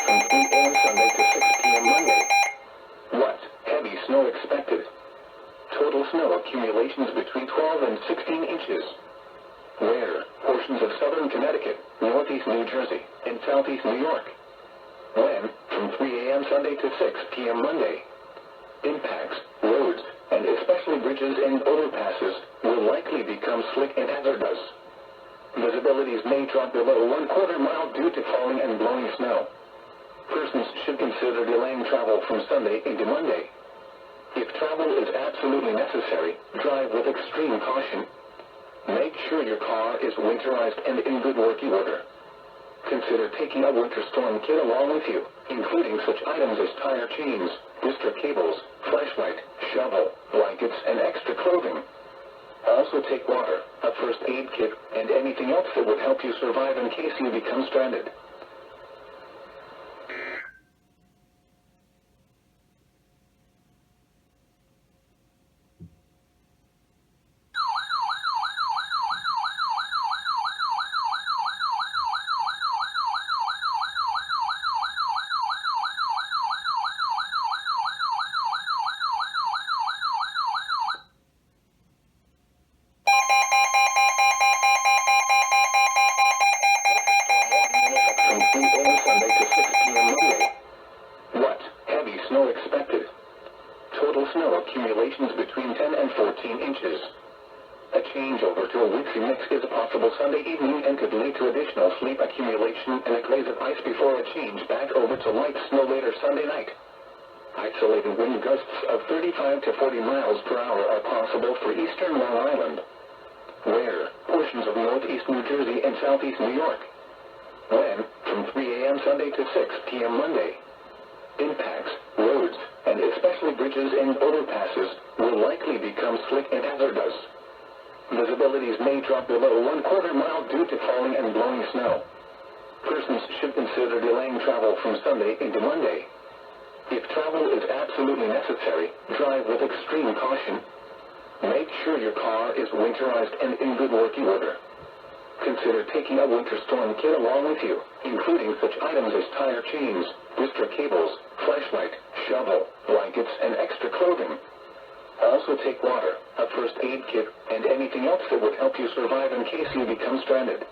From 3 a.m. Sunday to 6 p.m. Monday. What? Heavy snow expected. Total snow accumulations between 12 and 16 inches. Where? Portions of southern Connecticut, northeast New Jersey, and southeast New York. When? From 3 a.m. Sunday to 6 p.m. Monday. Impacts, roads, and especially bridges and overpasses will likely become slick and hazardous. Visibilities may drop below 1/4 mile due to falling and blowing snow. Persons should consider delaying travel from Sunday into Monday. If travel is absolutely necessary, drive with extreme caution. Make sure your car is winterized and in good working order. Consider taking a winter storm kit along with you, including such items as tire chains, booster cables, flashlight, shovel, blankets, and extra clothing. Also take water, a first aid kit, and anything else that would help you survive in case you become stranded. From 3 a.m. Sunday to 6 p.m. Monday. What? Heavy snow expected. Total snow accumulations between 10 and 14 inches. A changeover to a wintry mix is possible Sunday evening and could lead to additional sleet accumulation and a glaze of ice before a change back over to light snow later Sunday night. Isolated wind gusts of 35 to 40 miles per hour are possible for eastern Long Island. Where? Portions of northeast New Jersey and southeast New York. When? From 3 a.m. Sunday to 6 p.m. Monday. Impacts, roads, and especially bridges and overpasses will likely become slick and hazardous. Visibilities may drop below 1/4 mile due to falling and blowing snow. Persons should consider delaying travel from Sunday into Monday. If travel is absolutely necessary, drive with extreme caution. Make sure your car is winterized and in good working order. Consider taking a winter storm kit along with you, including such items as tire chains, booster cables, flashlight, shovel, blankets, and extra clothing. Also take water, a first aid kit, and anything else that would help you survive in case you become stranded.